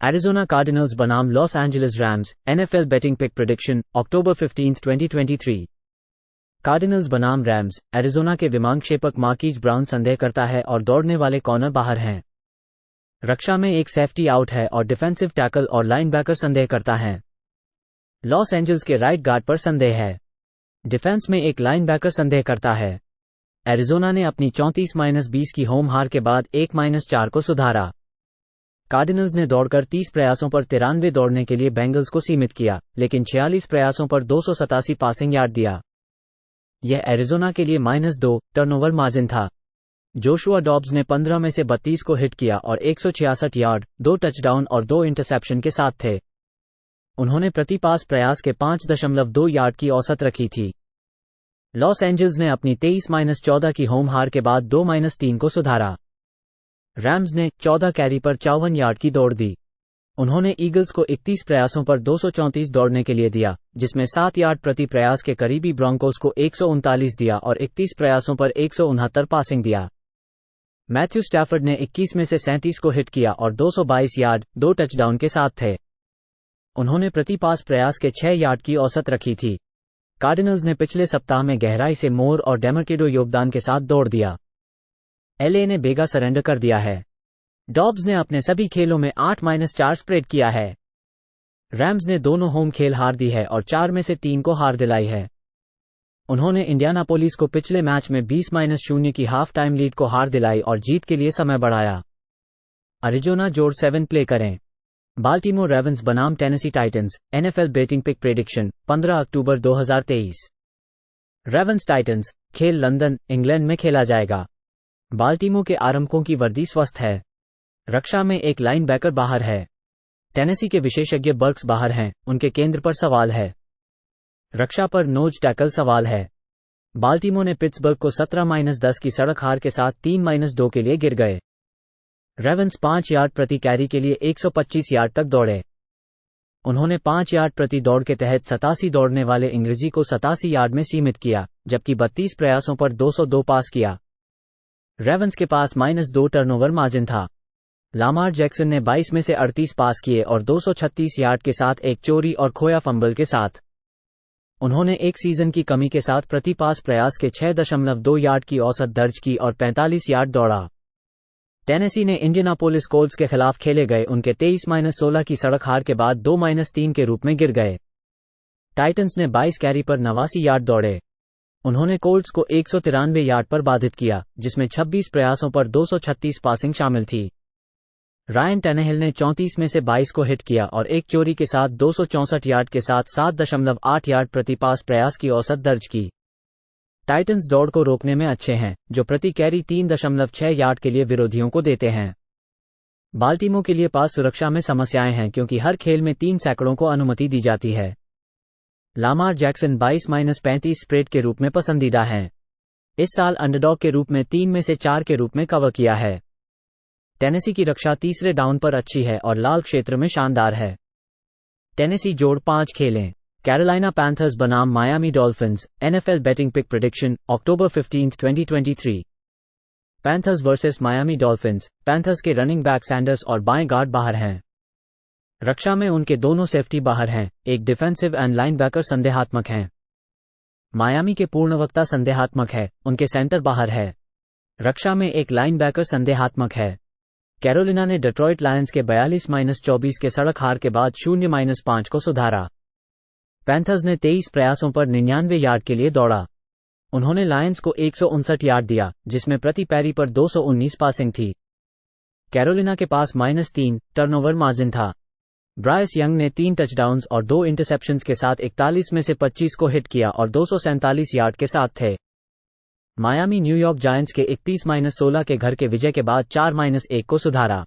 Arizona Cardinals बनाम Los Angeles Rams, NFL Betting Pick Prediction, October 15, 2023। Cardinals बनाम rams, Arizona के विमांगक्षेपक marquees brown संदेह करता है और दौड़ने वाले कॉर्नर बाहर हैं। रक्षा में एक सेफ्टी आउट है और डिफेंसिव टैकल और लाइनबैकर संदेह करता है। लॉस एंजल्स के राइट गार्ड पर संदेह है। डिफेंस में एक लाइनबैकर संदेह करता है। एरिजोना ने अपनी 34-20 की होम हार के बाद 1-4 को सुधारा। कार्डिनल्स ने दौड़कर 30 प्रयासों पर 93 दौड़ने के लिए बेंगल्स को सीमित किया, लेकिन 46 प्रयासों पर 287 पासिंग यार्ड दिया। यह एरिजोना के लिए -2 टर्नओवर मार्जिन था। जोशुआ डॉब्स ने 15 में से 32 को हिट किया और 166 यार्ड, 2 टचडाउन और 2 इंटरसेप्शन के साथ थे। उन्होंने प्रति पास प्रयास के 5.2 यार्ड की औसत रखी थी। लॉस एंजल्स ने अपनी 23-14 की होम हार के बाद 2-3 को सुधारा। रैम्स ने 14 कैरी पर 54 यार्ड की दौड़ दी। उन्होंने ईगल्स को 31 प्रयासों पर 234 दौड़ने के लिए दिया, जिसमें 7 यार्ड प्रति प्रयास के करीबी ब्रॉन्कोस को 139 दिया और 31 प्रयासों पर 169 पासिंग दिया। मैथ्यू स्टैफर्ड ने 21 में से 37 को हिट किया और 222 यार्ड, 2 टचडाउन के साथ थे। उन्होंने प्रति पास प्रयास के 6 यार्ड की औसत रखी थी। कार्डिनल्स ने पिछले सप्ताह में गहराई से मोर और डेमरकेडो योगदान के साथ दौड़ दिया। एलए ने बेगा सरेंडर कर दिया है। डॉब्स ने अपने सभी खेलों में 8-4 स्प्रेड किया है। रैम्स ने दोनों होम खेल हार दी है और 4 में से 3 को हार दिलाई है। उन्होंने इंडियानापोलिस को पिछले मैच में 20-0 की हाफ टाइम लीड को हार दिलाई और जीत के लिए समय बढ़ाया। अरिजोना जोड़ 7 प्ले करें। बाल्टीमोर रेवन्स बनाम Tennessee Titans, NFL betting pick prediction, 15 अक्टूबर 2023। रेवन्स टाइटंस, खेल लंदन, इंग्लैंड में खेला जाएगा। बाल्टीमोर के आरंभकों की वर्दी स्वस्थ है। रक्षा में एक लाइनबैकर बाहर है। टेनेसी के विशेषज्ञ बर्क्स बाहर हैं, उनके केंद्र पर सवाल है। रक्षा पर नोज टैकल सवाल है। बाल्टीमोर ने पिट्सबर्ग को 17-10 की सड़क हार के साथ 3-2 के लिए गिर गए। रेवन्स 5 यार्ड प्रति कैरी के लिए 125 यार्ड तक दौड़े। उन्होंने 5 यार्ड प्रति दौड़ के तहत 87 दौड़ने वाले इंग्रजी को 87 यार्ड में सीमित किया, जबकि 32 प्रयासों पर 202 पास किया। रेवन्स के पास -2 टर्नओवर मार्जिन था। लामार जैक्सन ने 22 में से 38 पास किए और 236 यार्ड के साथ एक चोरी और खोया फंबल के साथ। उन्होंने एक सीजन की कमी के साथ प्रति पास प्रयास के 6.2 यार्ड की औसत दर्ज की और 45 यार्ड दौड़ा। टेनेसी ने इंडियानापोलिस कोल्ट्स के खिलाफ खेले गए उनके 23-16 की सड़क हार के बाद 2-3 के रूप में गिर गए। टाइटंस ने 22 कैरी पर 89 यार्ड दौड़े। उन्होंने कोल्ट्स को 193 यार्ड पर बाधित किया, जिसमें 26 प्रयासों पर 236 पासिंग शामिल थी। रायन टैनेहिल ने 34 में से 22 को हिट किया और एक चोरी के साथ 264 यार्ड के साथ 7.8 यार्ड प्रति पास प्रयास की औसत दर्ज की। टाइटंस दौड़ को रोकने में अच्छे हैं, जो प्रति कैरी 3.6 यार्ड के लिए विरोधियों को देते हैं। बाल्टीमोर के लिए पास सुरक्षा में समस्याएं हैं क्योंकि हर खेल में 3 सैकड़ों को अनुमति दी जाती है। लामार जैक्सन 22-35 स्प्रेड के रूप में पसंदीदा हैं। इस साल अंडरडॉग के रूप में 3 में से 4 के रूप में कवर किया है। टेनेसी की रक्षा तीसरे डाउन पर अच्छी है और लाल क्षेत्र में शानदार है। टेनेसी जोड़ 5 खेलें। कैरोलिना पैंथर्स बनाम Miami Dolphins, NFL betting pick prediction, October 15, 2023। Panthers versus Miami Dolphins, Panthers के रनिंग बैक सैंडर्स और बाएं गार्ड बाहर हैं। रक्षा में उनके दोनों सेफ्टी बाहर हैं, एक डिफेंसिव एंड लाइनबैकर संदेहात्मक हैं। मायामी के पूर्णवक्ता संदेहात्मक है, उनके सेंटर बाहर है। रक्षा में एक लाइनबैकर संदेहात्मक है। कैरोलिना ने डेट्रॉइट लायंस के 42-24 के सड़क हार के बाद 0-5 को सुधारा। पैंथर्स ने 23 प्रयासों पर 99 यार्ड के लिए दौड़ा। उन्होंने लायंस को 159 यार्ड दिया, जिसमें प्रति पैरी पर 219 पासिंग थी। कैरोलिना के पास -3 टर्नओवर मार्जिन था। ब्रायस यंग ने 3 टचडाउन्स और 2 इंटरसेप्शंस के साथ 41 में से 25 को हिट किया और 247 यार्ड के साथ थे। मायामी न्यूयॉर्क जायंट्स के 31-16 के घर के विजय के बाद 4-1 को सुधारा।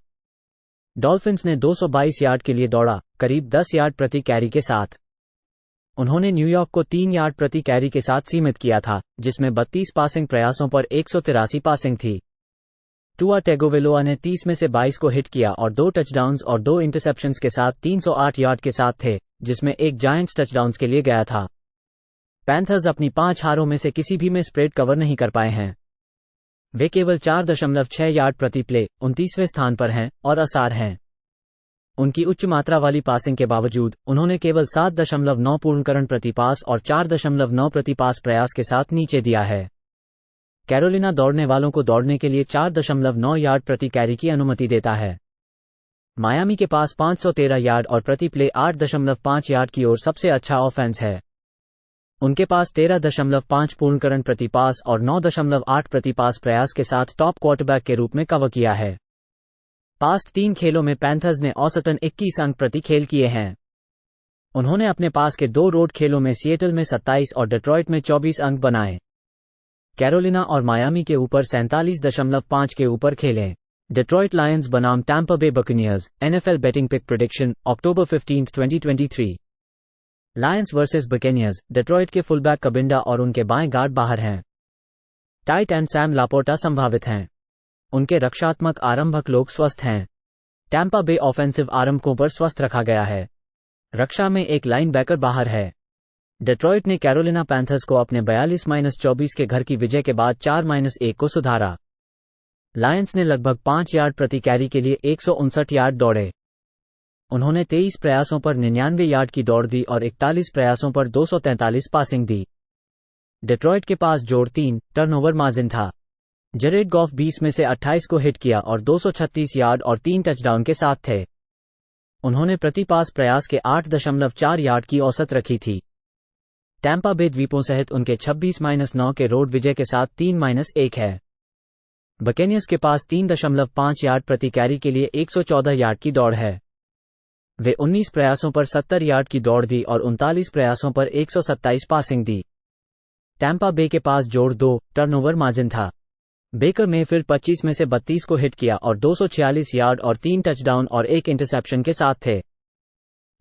डॉल्फिन्स ने 222 यार्ड के लिए दौड़ा, करीब 10 यार्ड प्रति कैरी के साथ। उन्होंने न्यूयॉर्क को 3 यार्ड प्रति कैरी के साथ सीमित किया था, जिसमें 32 पासिंग प्रयासों पर 183 पासिंग थी। टुआ टेगोवेलोआ ने 30 में से 22 को हिट किया और 2 टचडाउन्स और 2 इंटरसेप्शंस के साथ 308 यार्ड के साथ थे, जिसमें एक जायंट्स टचडाउन्स के लिए गया था। पैंथर्स अपनी 5 हारों में से किसी भी में स्प्रेड कवर नहीं कर पाए हैं। वे केवल 4.6 यार्ड प्रति प्ले 29वें स्थान पर हैं और आसार हैं। उनकी उच्च मात्रा वाली पासिंग के बावजूद उन्होंने केवल 7.9 पूर्णकरण प्रति पास और 4.9 प्रति पास प्रयास के साथ नीचे दिया है। कैरोलिना दौड़ने वालों को दौड़ने के लिए 4.9 यार्ड प्रति कैरी की अनुमति देता है। मायामी के पास 513 यार्ड और प्रति प्ले 8.5 यार्ड की ओर सबसे अच्छा ऑफेंस है। उनके पास 13.5 पूर्णकरण प्रति पास और 9.8 प्रति पास प्रयास के साथ टॉप क्वार्टरबैक के रूप में कवर किया है। पास्ट 3 खेलों में पैंथर्स ने औसतन 21 अंक प्रति खेल किए हैं। उन्होंने अपने पास के 2 रोड खेलों में सिएटल में 27 और डेट्रॉइट में 24 अंक बनाए। कैरोलिना और मायामी के ऊपर 47.5 के ऊपर खेले। डेट्रॉइट लायंस बनाम Tampa Bay Buccaneers, NFL betting pick prediction, October 15, 2023। Lions versus Buccaneers, Detroit के फुलबैक कबिंडा और उनके बाएं गार्ड बाहर हैं। टाइट एंड सैम लापोर्टा संभावित हैं। उनके रक्षात्मक आरंभक लोग स्वस्थ हैं। टैम्पा बे ऑफेंसिव आरंभकों पर स्वस्थ रखा गया है। रक्षा में एक लाइनबैकर बाहर है। डेट्रॉइट ने कैरोलिना पैंथर्स को अपने 42-24 के घर की विजय के बाद 4-1 को सुधारा। लायंस ने लगभग 5 यार्ड प्रति कैरी के लिए 159 यार्ड दौड़े। उन्होंने 23 प्रयासों पर 99 यार्ड की दौड़ दी और 41 प्रयासों पर 243 पासिंग दी। डेट्रॉइट के पास जोड़ 3 टर्नओवर मार्जिन था। जरेड गॉफ 20 में से 28 को हिट किया और 236 यार्ड और 3 टचडाउन के साथ थे। उन्होंने प्रति पास प्रयास के 8.4 यार्ड की औसत रखी थी। टैम्पा बे द्वीपों सहित उनके 26-9 के रोड विजय के साथ 3-1 है। बकेनियर्स के पास 3.5 यार्ड प्रति कैरी के लिए 114 यार्ड की दौड़ है। वे 19 प्रयासों पर 70 यार्ड की दौड़ दी और 39 प्रयासों पर 127 पासिंग दी। टैम्पा बे के पास जोड़ 2 टर्नओवर मार्जिन था। बेकर मेफील्ड 25 में से 32 को हिट किया और 246 यार्ड और 3 टचडाउन और 1 इंटरसेप्शन के साथ थे।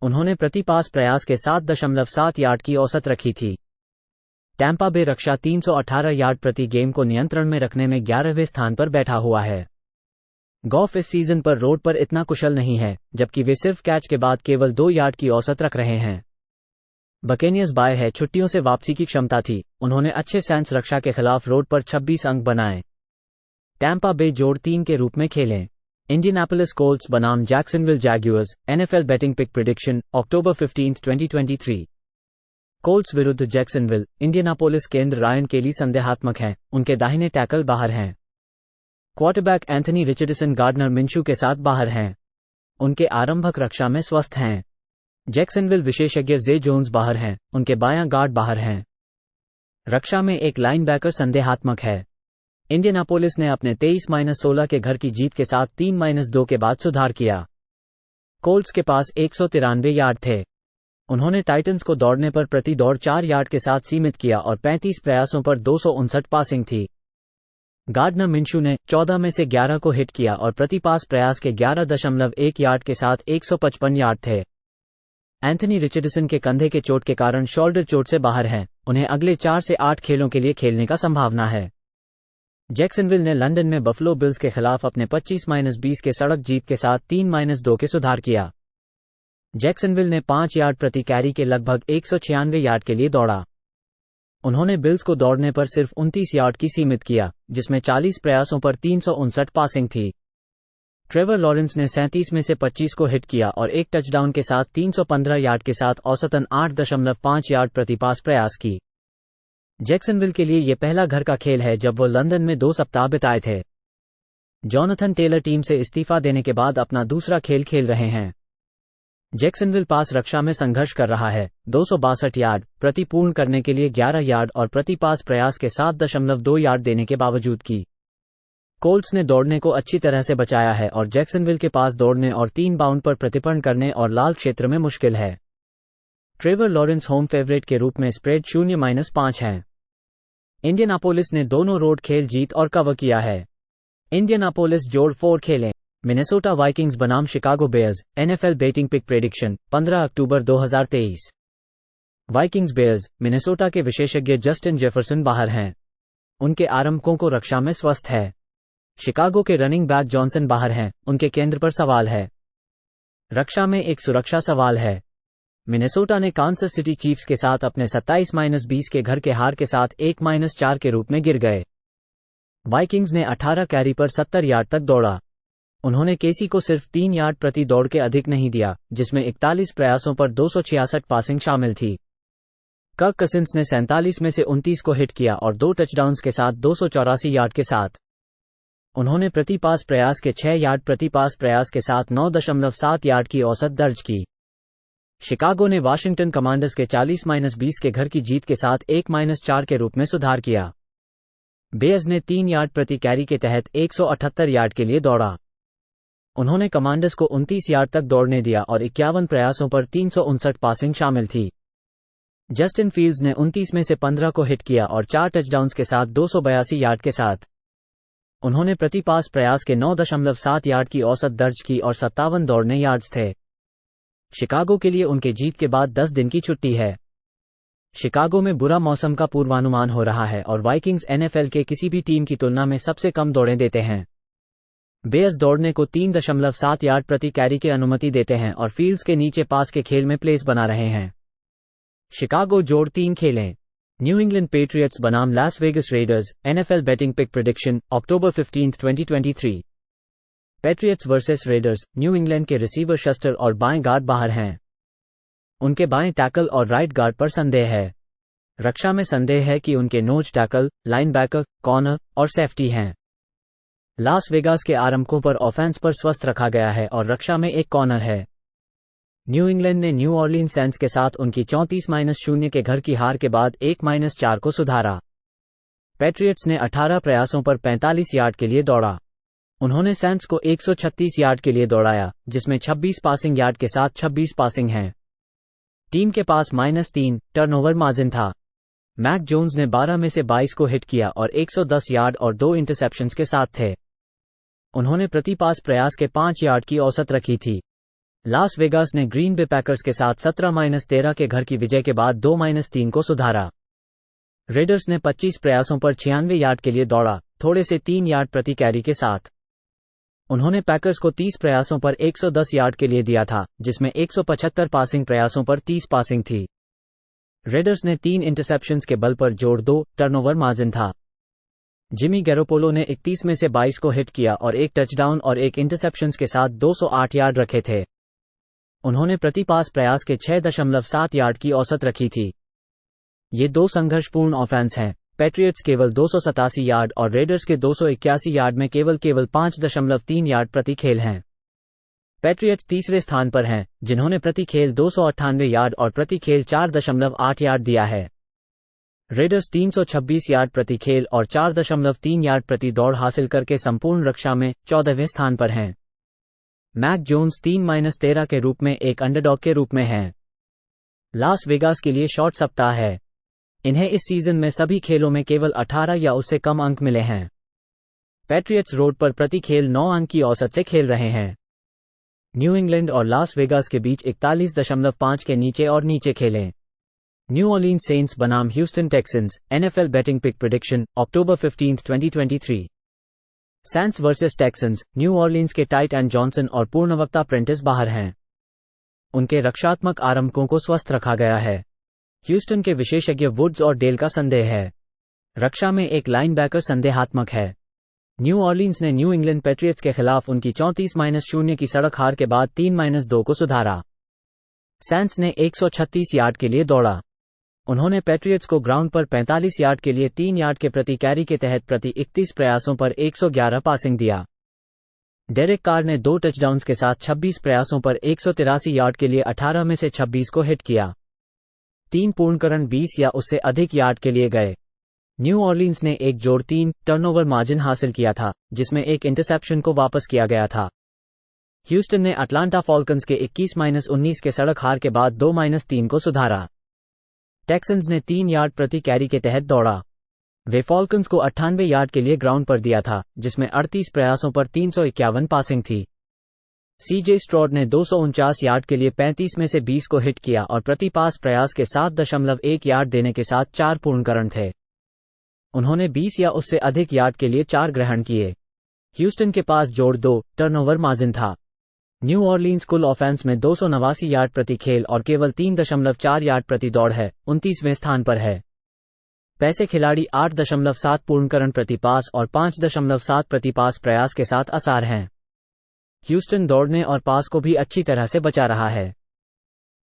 उन्होंने प्रति पास प्रयास के 7.7 यार्ड की औसत रखी थी। टैम्पा बे रक्षा 318 यार्ड प्रति गेम को नियंत्रण में रखने में 11वें स्थान पर बैठा हुआ है। गॉफ इस सीजन पर रोड पर इतना कुशल नहीं है, जबकि वे सिर्फ कैच के बाद केवल 2 यार्ड की औसत रख रहे हैं। बकेनियर्स बाय है छुट्टियों से वापसी की क्षमता थी। उन्होंने अच्छे सैंस रक्षा के खिलाफ रोड पर 26 अंक बनाए। टैम्पा बे जोड़ 3 के रूप में खेलें। इंडियनापोलिस कोल्ट्स बनाम Jacksonville Jaguars, NFL betting pick prediction, October 15, 2023। Colts विरुद्ध जैक्सनविल, इंडियनापोलिस केंद्र रायन केली संदेहात्मक हैं, उनके दाहिने टैकल बाहर हैं। क्वार्टरबैक एंथनी रिचर्डसन गार्डनर मिंशू के साथ बाहर हैं। उनके आरंभक रक्षा में स्वस्थ हैं। जैक्सनविल विशेषज्ञ जे जोन्स बाहर हैं, उनके बायां गार्ड बाहर हैं। रक्षा में एक लाइनबैकर संदेहात्मक है। इंडियनापोलिस ने अपने 23-16 के घर की जीत के साथ 3-2 के बाद सुधार किया। कोल्ट्स के पास 193 यार्ड थे। उन्होंने टाइटंस को दौड़ने पर प्रति दौड़ 4 यार्ड के साथ सीमित किया और 35 प्रयासों पर 259 पासिंग थी। गार्डनर मिंशू ने 14 में से 11 को हिट किया और प्रति पास प्रयास के 11.1 यार्ड के साथ 155 यार्ड थे। एंथनी रिचर्डसन के कंधे के चोट के कारण शोल्डर चोट से बाहर हैं। उन्हें अगले 4 से 8 खेलों के लिए खेलने का संभावना है। जैक्सनविल ने लंदन में बफलो बिल्स के खिलाफ अपने 25-20 के सड़क जीत के साथ 3-2 के सुधार किया। जैक्सनविल ने 5 यार्ड प्रति कैरी के लगभग 196 यार्ड के लिए दौड़ा। उन्होंने बिल्स को दौड़ने पर सिर्फ 29 यार्ड की सीमित किया, जिसमें 40 प्रयासों पर 359 पासिंग थी। ट्रेवर लॉरेंस ने 37 में से 25 को हिट किया और एक टचडाउन के साथ 315 यार्ड के साथ औसतन 8.5 यार्ड प्रति पास प्रयास की। जैक्सनविल के लिए यह पहला घर का खेल है जब वो लंदन में 2 सप्ताह बिताए थे। जॉनथन टेलर टीम से इस्तीफा देने के बाद अपना दूसरा खेल खेल रहे हैं। जैक्सनविल पास रक्षा में संघर्ष कर रहा है। 262 यार्ड प्रति पूर्ण करने के लिए 11 यार्ड और प्रति पास प्रयास के 7.2 यार्ड देने के बावजूद की। कोल्ट्स ने दौड़ने को अच्छी तरह से बचाया है और जैक्सनविल के पास दौड़ने और 3 बाउंड पर प्रतिपन्न करने और लाल क्षेत्र में मुश्किल है। ट्रेवर लॉरेंस होम फेवरेट के रूप में स्प्रेड 0-5 है। इंडियनापोलिस ने दोनों रोड खेल जीत और कवर किया है। इंडियनापोलिस जोड़ 4 खेलें। मिनेसोटा वाइकिंग्स बनाम Chicago Bears, NFL betting pick prediction, 15 अक्टूबर 2023। वाइकिंग्स बेयर्स, मिनेसोटा के विशेषज्ञ जस्टिन जेफरसन बाहर हैं। उनके आरंभकों को रक्षा में स्वस्थ है। शिकागो के रनिंग बैक जॉनसन बाहर हैं, उनके केंद्र पर सवाल है। रक्षा में एक सुरक्षा सवाल है। मिनेसोटा ने कांसस सिटी चीफ्स के साथ अपने 27-20 के घर के हार के साथ 1-4 के रूप में गिर गए। वाइकिंग्स ने 18 कैरी पर 70 यार्ड तक दौड़ा। उन्होंने केसी को सिर्फ 3 यार्ड प्रति दौड़ के अधिक नहीं दिया, जिसमें 41 प्रयासों पर 266 पासिंग शामिल थी। कर्क कसिन्स ने 47 में से 29 को हिट किया और 2 टचडाउन्स के साथ 284 यार्ड के साथ। उन्होंने प्रति पास प्रयास के 6 यार्ड प्रति पास प्रयास के साथ 9.7 यार्ड की औसत दर्ज की। शिकागो ने वाशिंगटन कमांडर्स के 40-20 के घर की जीत के साथ 1-4 के रूप में सुधार किया। बेयर्स ने 3 यार्ड प्रति कैरी के तहत 178 यार्ड के लिए दौड़ा। उन्होंने कमांडर्स को 29 यार्ड तक दौड़ने दिया और 51 प्रयासों पर 359 पासिंग शामिल थी। जस्टिन फील्ड्स ने 29 में से 15 को हिट किया और 4 टचडाउन्स के साथ 282 यार्ड के साथ। उन्होंने प्रति पास प्रयास के 9.7 यार्ड की औसत दर्ज की और 57 दौड़ने यार्ड्स थे। शिकागो के लिए उनके जीत के बाद 10 दिन की छुट्टी है। शिकागो में बुरा मौसम का पूर्वानुमान हो रहा है और वाइकिंग्स एनएफएल के किसी भी टीम की तुलना में सबसे कम दौड़ें देते हैं। बेयर्स दौड़ने को 3.7 यार्ड प्रति कैरी की अनुमति देते हैं और फील्ड्स के नीचे पास के खेल में प्लेस बना रहे हैं। शिकागो जोड़ 3 खेलें। न्यू इंग्लैंड पेट्रियट्स बनाम Las Vegas Raiders, NFL betting pick prediction, October 15, 2023। Patriots versus Raiders. New England के रिसीवर शस्टर और बाएं गार्ड बाहर हैं। उनके बाएं टैकल और राइट गार्ड पर संदेह है। रक्षा में संदेह है कि उनके नोज टैकल, लाइनबैकर, कॉर्नर और सेफ्टी हैं। लास वेगास के आरंभकों पर ऑफेंस पर स्वस्थ रखा गया है और रक्षा में एक कॉर्नर है। न्यू इंग्लैंड ने न्यू ऑरलीन्स सैंट्स के साथ उनकी 34-0 के घर की हार के बाद 1-4 को सुधारा। पेट्रियट्स ने 18 प्रयासों पर 45 यार्ड के लिए दौड़ा। उन्होंने सैंट्स को 136 यार्ड के लिए दौड़ाया, जिसमें 26 पासिंग यार्ड के साथ 26 पासिंग हैं। टीम के पास -3 टर्नओवर मार्जिन था। मैक जोन्स ने 12 में से 22 को हिट किया और 110 यार्ड और 2 इंटरसेप्शंस के साथ थे। उन्होंने प्रति पास प्रयास के 5 यार्ड की औसत रखी थी। लास वेगास ने ग्रीन बे पैकर्स के साथ 17-13 के घर की विजय के बाद 2-3 को सुधारा। रेडर्स ने 25 प्रयासों पर 96 यार्ड के लिए दौड़ा, थोड़े से 3 यार्ड प्रति कैरी के साथ। उन्होंने पैकर्स को 30 प्रयासों पर 110 यार्ड के लिए दिया था, जिसमें 175 पासिंग प्रयासों पर 30 पासिंग थी। रेडर्स ने 3 इंटरसेप्शंस के बल पर जोड़ 2 टर्नओवर मार्जिन था। जिमी गैरोपोलो ने 31 में से 22 को हिट किया और 1 टचडाउन और 1 इंटरसेप्शंस के साथ 208 यार्ड रखे थे। उन्होंने प्रति पास प्रयास के 6.7 यार्ड की औसत रखी थी। ये 2 संघर्षपूर्ण ऑफेंस हैं। पेट्रियट्स केवल 287 यार्ड और रेडर्स के 281 यार्ड में केवल 5.3 यार्ड प्रति खेल हैं। पेट्रियट्स तीसरे स्थान पर हैं, जिन्होंने प्रति खेल 298 यार्ड और प्रति खेल 4.8 यार्ड दिया है। रेडर्स 326 यार्ड प्रति खेल और 4.3 यार्ड प्रति दौड़ हासिल करके संपूर्ण रक्षा में 14वें स्थान पर हैं। मैक जोन्स 3-13 के रूप में एक अंडरडॉग के रूप में हैं। लास वेगास के लिए शॉर्ट सप्ताह है। इन्हें इस सीजन में सभी खेलों में केवल 18 या उससे कम अंक मिले हैं। पेट्रियट्स रोड पर प्रति खेल 9 अंक की औसत से खेल रहे हैं। न्यू इंग्लैंड और लास वेगास के बीच 41.5 के नीचे और नीचे खेलें। न्यू ऑरलीन्स सेंट्स बनाम Houston Texans, NFL betting pick prediction, October 15, 2023। Saints versus Texans. New Orleans के टाइट एंड जॉनसन और पूर्णवक्ता प्रेंटिस बाहर हैं। उनके रक्षात्मक आरंभकों को स्वस्थ रखा गया है। ह्यूस्टन के विशेषज्ञ वुड्स और डेल का संदेह है। रक्षा में एक लाइनबैकर संदेहात्मक है। न्यू ऑरलीन्स ने न्यू इंग्लैंड पेट्रियट्स के खिलाफ उनकी 34-0 की सड़क हार के बाद 3-2 को सुधारा। सैंट्स ने 136 यार्ड के लिए दौड़ा। उन्होंने पेट्रियट्स को ग्राउंड पर 45 यार्ड के लिए 3 यार्ड के प्रति कैरी के तहत प्रति 31 प्रयासों पर 111 पासिंग दिया। डेरेक कार ने 2 टचडाउन्स के साथ 26 प्रयासों पर 183 यार्ड के लिए 18 में से 26 को हिट किया। 3 पूर्णकरण 20 या उससे अधिक यार्ड के लिए गए। न्यू ऑरलीन्स ने एक जोड़ 3 टर्नओवर मार्जिन हासिल किया था, जिसमें एक इंटरसेप्शन को वापस किया गया था। ह्यूस्टन ने अटलांटा फॉल्कन्स के 21-19 के सड़क हार के बाद 2-3 को सुधारा। टेक्सन्स ने 3 यार्ड प्रति कैरी के तहत दौड़ा। वे फॉल्कन्स को 98 यार्ड के लिए ग्राउंड पर दिया था, जिसमें 38 प्रयासों पर 351 पासिंग थी। सीजे स्ट्रॉड ने 249 यार्ड के लिए 35 में से 20 को हिट किया और प्रति पास प्रयास के 7.1 यार्ड देने के साथ 4 पूर्णकरण थे। उन्होंने 20 या उससे अधिक यार्ड के लिए 4 ग्रहण किए। ह्यूस्टन के पास जोड़ 2 टर्नओवर मार्जिन था। न्यू ऑरलीन्स कुल ऑफेंस में 289 यार्ड प्रति खेल और केवल 3.4 यार्ड प्रति दौड़ है, 29वें स्थान पर है। पैसे खिलाड़ी 8.7 पूर्णकरण प्रति पास और 5.7 प्रति पास प्रयास के साथ आसार हैं। ह्यूस्टन दौड़ने और पास को भी अच्छी तरह से बचा रहा है।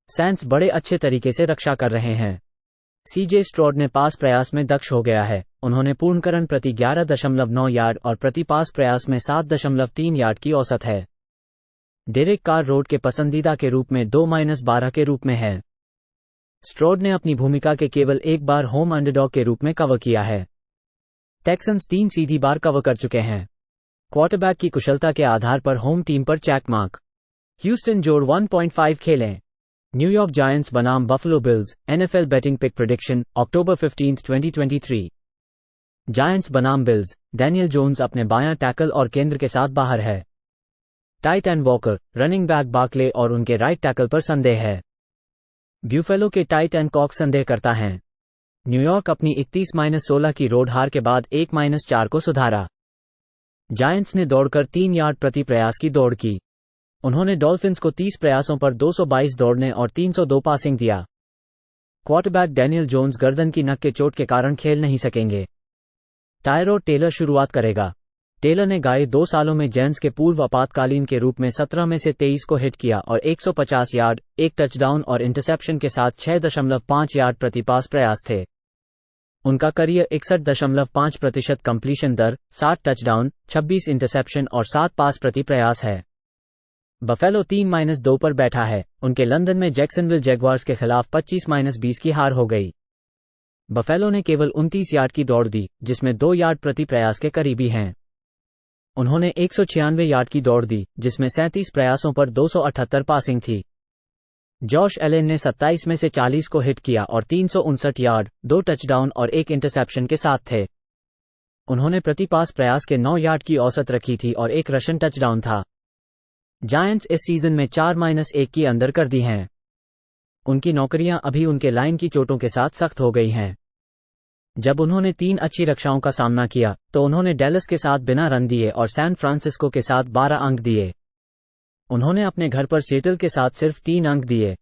सैंट्स बड़े अच्छे तरीके से रक्षा कर रहे हैं। सीजे स्ट्रॉड ने पास प्रयास में दक्ष हो गया है। उन्होंने पूर्णकरण प्रति 11.9 यार्ड और प्रति पास प्रयास में 7.3 यार्ड की औसत है। डेरेक कार रोड के पसंदीदा के रूप में 2-12 के रूप में है। स्ट्रॉड ने अपनी भूमिका के केवल एक बार होम अंडरडॉग के रूप में कवर किया है। टेक्सन्स 3 सीधी बार कवर कर चुके हैं। क्वार्टरबैक की कुशलता के आधार पर होम टीम पर चेक मार्क। ह्यूस्टन जोड़ 1.5 खेलें। न्यूयॉर्क जायंट्स बनाम buffalo bills, NFL betting pick prediction, October 15, 2023। Giants बनाम बिल्स, डैनियल जोन्स अपने बायां टैकल और केंद्र के साथ बाहर है। Tight and walker, running back Berkeley और उनके राइट टैकल पर संदेह है। ब्यूफेलो के टाइट एंड कॉक संदेह करता है। न्यूयॉर्क अपनी 31-16 की रोड हार के बाद 1-4 को सुधारा। जायंट्स ने दौड़कर 3 यार्ड प्रति प्रयास की दौड़ की। उन्होंने डॉल्फिन्स को 30 प्रयासों पर 222 दौड़ने और 302 पासिंग दिया। क्वार्टरबैक डैनियल जोन्स गर्दन की नक के चोट के कारण खेल नहीं सकेंगे। टायरोड टेलर शुरुआत करेगा। टेलर ने गए 2 सालों में जेंट्स के पूर्व आपातकालीन के रूप में 17 में से 23 को हिट किया और 150 यार्ड, 1 टचडाउन और इंटरसेप्शन के साथ 6.5 यार्ड प्रति पास प्रयास थे। उनका करियर 61.5% कंप्लीशन दर, 60 टचडाउन, 26 इंटरसेप्शन और 7 पास प्रति प्रयास है। बफेलो 3-2 पर बैठा है। उनके लंदन में जैक्सनविल जैगवार्स के खिलाफ 25-20 की हार हो गई। बफेलो ने केवल 29 यार्ड की दौड़ दी, जिसमें 2 यार्ड प्रति प्रयास के करीबी हैं। उन्होंने 196 यार्ड की दौड़ दी, जिसमें 37 प्रयासों पर 278 पासिंग थी। जॉश एलेन ने 27 में से 40 को हिट किया और 359 यार्ड, 2 टचडाउन और 1 इंटरसेप्शन के साथ थे। उन्होंने प्रति पास प्रयास के 9 यार्ड की औसत रखी थी और 1 रशन टचडाउन था। जायंट्स इस सीजन में 4-1 की अंदर कर दी हैं। उनकी नौकरियां अभी उनके लाइन की चोटों के साथ सख्त हो गई हैं। जब उन्होंने 3 अच्छी रक्षाओं का सामना किया, तो उन्होंने डैलस के साथ बिना रन दिए और सैन फ्रांसिस्को के साथ 12 अंक दिए। उन्होंने अपने घर पर सिएटल के साथ सिर्फ 3 अंक दिए।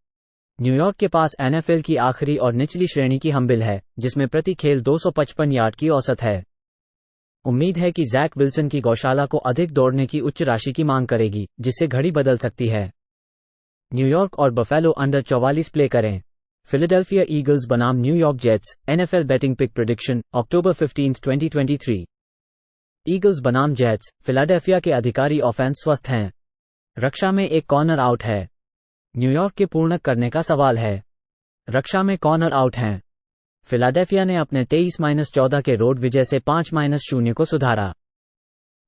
न्यूयॉर्क के पास NFL की आखिरी और निचली श्रेणी की हम्बिल है, जिसमें प्रति खेल 255 यार्ड की औसत है। उम्मीद है कि जैक विल्सन की गौशाला को अधिक दौड़ने की उच्च राशि की मांग करेगी, जिससे घड़ी बदल सकती है। न्यूयॉर्क और बफेलो अंडर 44 प्ले करें। फिलाडेल्फिया ईगल्स बनाम New York jets, NFL betting pick prediction, October 15, 2023। Eagles बनाम जेट्स, फिलाडेल्फिया के अधिकारी ऑफेंस स्वस्थ हैं। रक्षा में एक कॉर्नर आउट है। न्यूयॉर्क के पूर्ण करने का सवाल है। रक्षा में कॉर्नर आउट हैं। फिलाडेल्फिया ने अपने 23-14 के रोड विजय से 5-0 को सुधारा।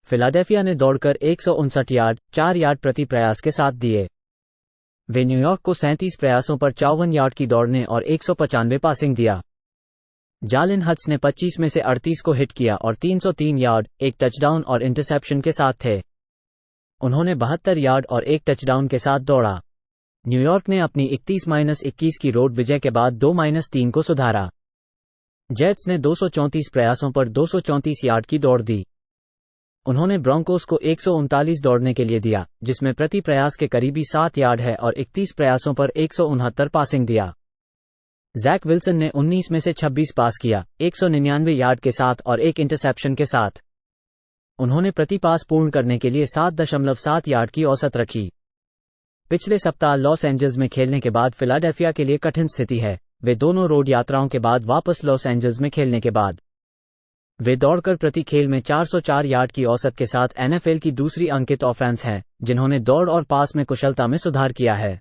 फिलाडेल्फिया ने दौड़कर 159 यार्ड, 4 यार्ड प्रति प्रयास के साथ दिए। वे न्यूयॉर्क को 37 प्रयासों पर 54 यार्ड की दौड़ने और 195 पासिंग दिया। जालिन हट्स ने 25 में से 38 को हिट किया और 303 यार्ड, 1 टचडाउन और इंटरसेप्शन के साथ थे। उन्होंने 72 यार्ड और 1 टचडाउन के साथ दौड़ा। न्यूयॉर्क ने अपनी 31-21 की रोड विजय के बाद 2-3 को सुधारा। जेट्स ने 234 प्रयासों पर 234 यार्ड की दौड़ दी। उन्होंने ब्रोंकोस को 139 दौड़ने के लिए दिया, जिसमें प्रति प्रयास के करीबी 7 यार्ड है और 31 प्रयासों पर 169 पासिंग दिया। जैक विल्सन ने 19 में से 26 पास किया, 199 यार्ड के साथ और 1 इंटरसेप्शन के साथ। उन्होंने प्रति पास पूर्ण करने के लिए 7.7 यार्ड की औसत रखी। पिछले सप्ताह लॉस एंजल्स में खेलने के बाद फिलाडेल्फिया के लिए कठिन स्थिति है। वे दोनों रोड यात्राओं के बाद वापस लॉस एंजल्स में खेलने के बाद वे दौड़कर प्रति खेल में 404 यार्ड की औसत के साथ NFL की दूसरी अंकित ऑफेंस हैं, जिन्होंने दौड़ और पास में कुशलता में सुधार किया है।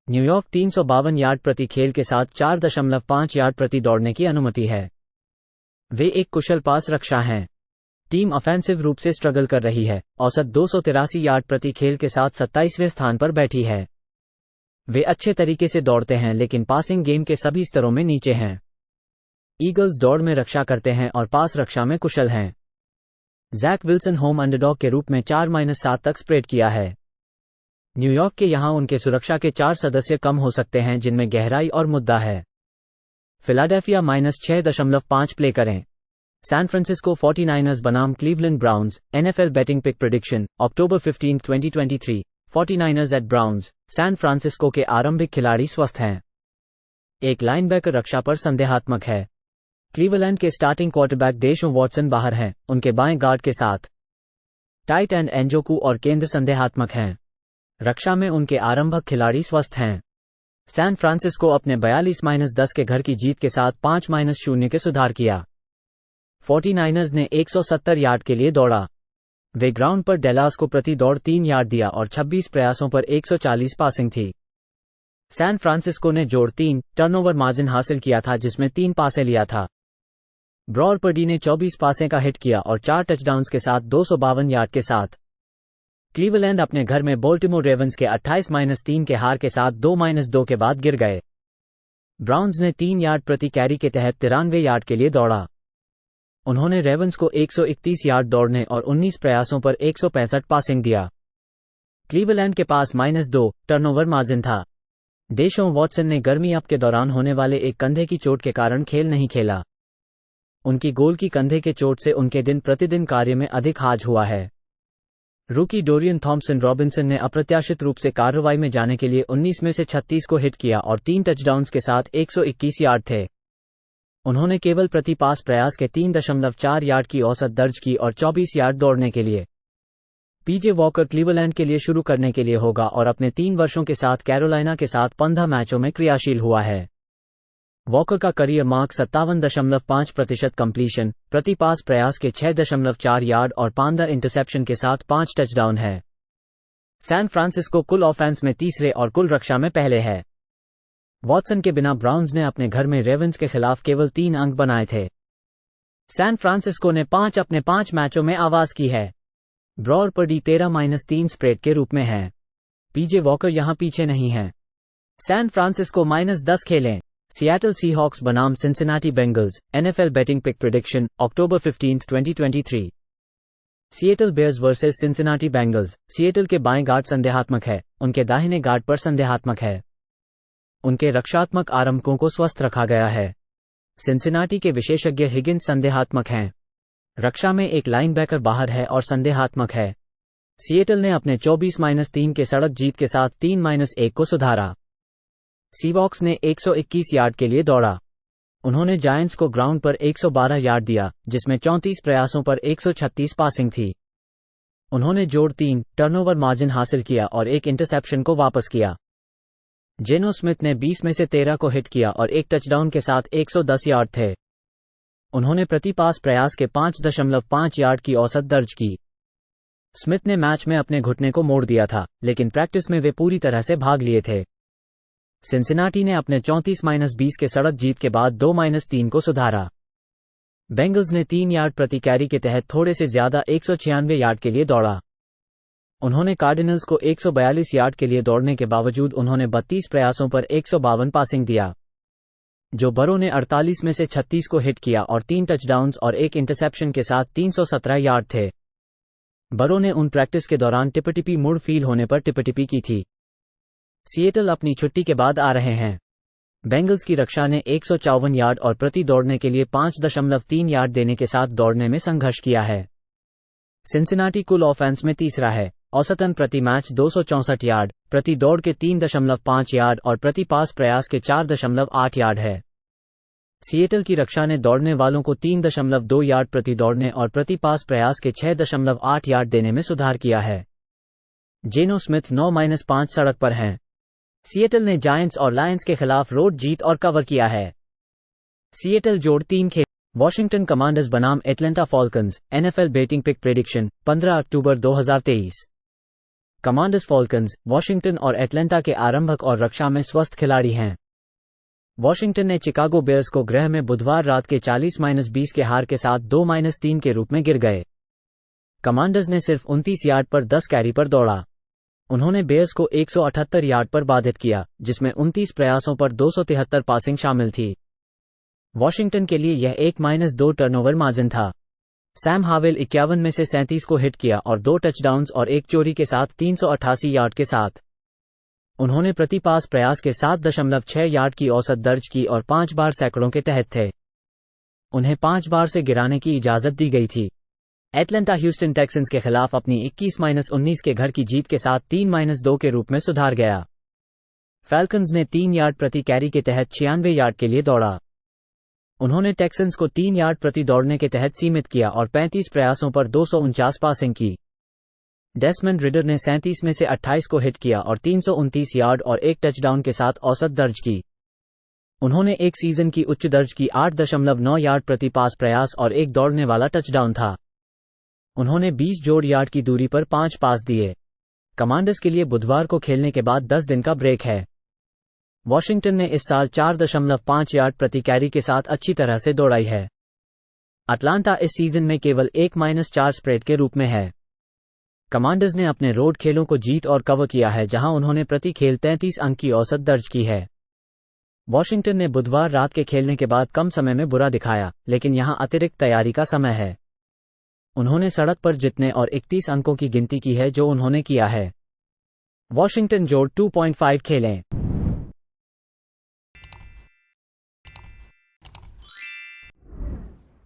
न्यूयॉर्क 352 यार्ड प्रति खेल के साथ 4.5 यार्ड प्रति दौड़ने की अनुमति है। वे एक कुशल पास रक्षा हैं। टीम ऑफेंसिव रूप से स्ट्रगल कर रही है, औसत 283 यार्ड प्रति खेल के साथ 27वें स्थान पर बैठी है। वे अच्छे तरीके से दौड़ते हैं लेकिन पासिंग गेम के सभी स्तरों में नीचे हैं। ईगल्स दौड़ में रक्षा करते हैं और पास रक्षा में कुशल हैं। जैक विल्सन होम अंडरडॉग के रूप में 4-7 तक स्प्रेड किया है। न्यूयॉर्क के यहां उनके सुरक्षा के 4 सदस्य कम हो सकते हैं, जिनमें गहराई और मुद्दा है। फिलाडेल्फिया -6.5 प्ले करें। सैन फ्रांसिस्को 49ers बनाम Cleveland Browns, NFL betting pick prediction, October 15, 2023। 49ers at Browns, San Francisco के आरंभिक खिलाड़ी स्वस्थ हैं। एक लाइनबैकर रक्षा पर संदेहात्मक है। क्लीवलैंड के स्टार्टिंग क्वार्टरबैक डेशॉन वॉटसन बाहर हैं, उनके बाएं गार्ड के साथ। टाइट एंड एंजोकू और केंद्र संदेहात्मक हैं। रक्षा में उनके आरंभक खिलाड़ी स्वस्थ हैं। सैन फ्रांसिस्को अपने 42-10 के घर की जीत के साथ 5-0 के सुधार किया। 49ers ने 170 यार्ड के लिए दौड़ा। वे ग्राउंड पर डेलास को प्रति दौड़ 3 यार्ड दिया और 26 प्रयासों पर 140 पासिंग थी। सैन फ्रांसिस्को ने जोड़ 3 टर्नओवर मार्जिन हासिल किया था, जिसमें 3 पासें लिया था। ब्रॉड पर्डी ने 24 पासें का हिट किया और 4 टचडाउन्स के साथ 252 यार्ड के साथ। क्लीवलैंड अपने घर में बोल्टिमोर रेवंस के 28-3 के हार के साथ 2-2 के बाद गिर गए। ब्राउन्स ने 3 यार्ड प्रति कैरी के तहत 93 यार्ड के लिए दौड़ा। उन्होंने रेवंस को 131 यार्ड दौड़ने और 19 प्रयासों पर 165 पासिंग दिया। क्लीवलैंड के पास -2 टर्नओवर मार्जिन था। डेशॉन वॉटसन ने गर्मी अप के दौरान होने वाले एक कंधे की चोट के कारण खेल नहीं खेला। उनकी गोल की कंधे के चोट से उनके दिन प्रतिदिन कार्य में अधिक हाज हुआ है। रूकी डोरियन थॉम्पसन रॉबिन्सन ने अप्रत्याशित रूप से कार्रवाई में जाने के लिए 19 में से 36 को हिट किया और 3 टचडाउन्स के साथ 121 यार्ड थे। उन्होंने केवल प्रति पास प्रयास के 3.4 यार्ड की औसत दर्ज की और 24 यार्ड दौड़ने के लिए। पीजे वॉकर क्लीवलैंड के लिए शुरू करने के लिए होगा और अपने 3 वर्षों के साथ कैरोलाइना के साथ 15 मैचों में क्रियाशील हुआ है। वॉकर का करियर मार्क 57.5% कंप्लीशन, प्रति पास प्रयास के 6.4 यार्ड और 5 इंटरसेप्शन के साथ 5 टचडाउन है। सैन फ्रांसिस्को कुल ऑफेंस में तीसरे और कुल रक्षा में पहले है। वॉटसन के बिना ब्राउन्स ने अपने घर में रेवेंस के खिलाफ केवल 3 अंक बनाए थे। सैन फ्रांसिस्को ने 5 अपने 5 मैचों में आवाज की है। ब्रॉड पर्डी 13-3 स्प्रेड के रूप में है। पीजे वॉकर यहां पीछे नहीं है। सैन फ्रांसिस्को -10 खेलें। सिएटल सीहॉक्स बनाम Cincinnati Bengals, NFL betting pick prediction, October 15, 2023। Seattle Bears versus Cincinnati Bengals. Seattle के बाएं गार्ड संदेहात्मक है, उनके दाहिने गार्ड पर संदेहात्मक है। उनके रक्षात्मक आरंभकों को स्वस्थ रखा गया है। सिंसिनाटी के विशेषज्ञ हिगिंस संदेहात्मक हैं। रक्षा में एक लाइनबैकर बाहर है और संदेहात्मक है। सिएटल ने अपने 24-3 के सड़क जीत के साथ 3-1 को सुधारा। सीवॉक्स ने 121 यार्ड के लिए दौड़ा। उन्होंने जायंट्स को ग्राउंड पर 112 यार्ड दिया, जिसमें 34 प्रयासों पर 136 पासिंग थी। उन्होंने जोड़ 3 टर्नओवर मार्जिन हासिल किया और 1 इंटरसेप्शन को वापस किया। जेनो स्मिथ ने 20 में से 13 को हिट किया और 1 टचडाउन के साथ 110 यार्ड थे। उन्होंने प्रति पास प्रयास के 5.5 यार्ड की औसत दर्ज की। स्मिथ ने मैच में अपने घुटने को मोड़ दिया था, लेकिन प्रैक्टिस में वे पूरी तरह से भाग लिए थे। सिंसिनाटी ने अपने 34-20 के सड़क जीत के बाद 2-3 को सुधारा। बेंगल्स ने 3 यार्ड प्रति कैरी के तहत थोड़े से ज्यादा 196 यार्ड के लिए दौड़ा। उन्होंने कार्डिनल्स को 142 यार्ड के लिए दौड़ने के बावजूद उन्होंने 32 प्रयासों पर 152 पासिंग दिया। जो बरो ने 48 में से 36 को हिट किया और 3 टचडाउन्स और 1 इंटरसेप्शन के साथ 317 यार्ड थे। बरो ने उन प्रैक्टिस के दौरान टिपटिपी मुड़ फील होने पर टिपटिपी की थी। सिएटल अपनी छुट्टी के बाद आ रहे हैं। बेंगल्स की रक्षा ने 154 यार्ड और प्रति दौड़ने के लिए 5.3 यार्ड देने के साथ दौड़ने में संघर्ष किया है। सिंसिनाटी कुल ऑफेंस में तीसरा है, औसतन प्रति मैच 264 यार्ड, प्रति दौड़ के 3.5 यार्ड और प्रति पास प्रयास के 4.8 यार्ड है। सिएटल की रक्षा ने दौड़ने वालों को 3.2 यार्ड प्रति दौड़ने और प्रति पास प्रयास के 6.8 यार्ड देने में सुधार किया है। जेनो स्मिथ 9-5 सड़क पर हैं। सिएटल ने जायंट्स और लायंस के खिलाफ रोड जीत और कवर किया है। सिएटल जोड़ 3 खेल। वॉशिंगटन कमांडर्स बनाम Atlanta Falcons, NFL betting pick prediction, 15 अक्टूबर 2023। कमांडर्स फॉल्कन्स, वॉशिंगटन और एटलांटा के आरंभक और रक्षा में स्वस्थ खिलाड़ी हैं। वॉशिंगटन ने चिकागो बेयर्स को गृह में बुधवार रात के 40-20 के हार के साथ 2-3 के रूप में गिर गए। कमांडर्स ने सिर्फ 29 यार्ड पर 10 कैरी पर दौड़ा। उन्होंने बेयर्स को 178 यार्ड पर बाधित किया, जिसमें 29 प्रयासों पर 273 पासिंग शामिल थी। वॉशिंगटन के लिए यह 1-2 टर्नओवर मार्जिन था। सैम हावेल 51 में से 37 को हिट किया और 2 टचडाउन्स और 1 चोरी के साथ 388 यार्ड के साथ। उन्होंने प्रति पास प्रयास के 7.6 यार्ड की औसत दर्ज की और 5 बार सैकड़ों के तहत थे। उन्हें 5 बार से गिराने की इजाजत दी गई थी। एटलांटा ह्यूस्टन टेक्सन्स के खिलाफ अपनी 21-19 के घर की जीत के साथ 3-2 के रूप में सुधार गया। फैल्कन्स ने 3 यार्ड प्रति कैरी के तहत 96 यार्ड के लिए दौड़ा। उन्होंने टेक्सन्स को 3 यार्ड प्रति दौड़ने के तहत सीमित किया और 35 प्रयासों पर 249 पासिंग की। डेस्मंड रिडर ने 37 में से 28 को हिट किया और 329 यार्ड और एक टचडाउन के साथ औसत दर्ज की। उन्होंने एक सीजन की उच्च दर्ज की 8.9 यार्ड प्रति पास प्रयास और एक दौड़ने वाला टचडाउन था। उन्होंने 20 जोड़ यार्ड की दूरी पर 5 पास दिए। कमांडर्स के लिए बुधवार को खेलने के बाद 10 दिन का ब्रेक है। वॉशिंगटन ने इस साल 4.5 यार्ड प्रति कैरी के साथ अच्छी तरह से दौड़ाई है। अटलांटा इस सीजन में केवल एक -4 स्प्रेड के रूप में है। कमांडर्स ने अपने रोड खेलों को जीत और कवर किया है, जहां उन्होंने प्रति खेल 33 अंक की औसत दर्ज की है। वॉशिंगटन ने बुधवार रात के खेलने के बाद कम समय में बुरा दिखाया, लेकिन यहां अतिरिक्त तैयारी का समय है। उन्होंने सड़क पर जीतने और 31 अंकों की गिनती की है जो उन्होंने किया है। वॉशिंगटन जोड़ 2.5 खेलें।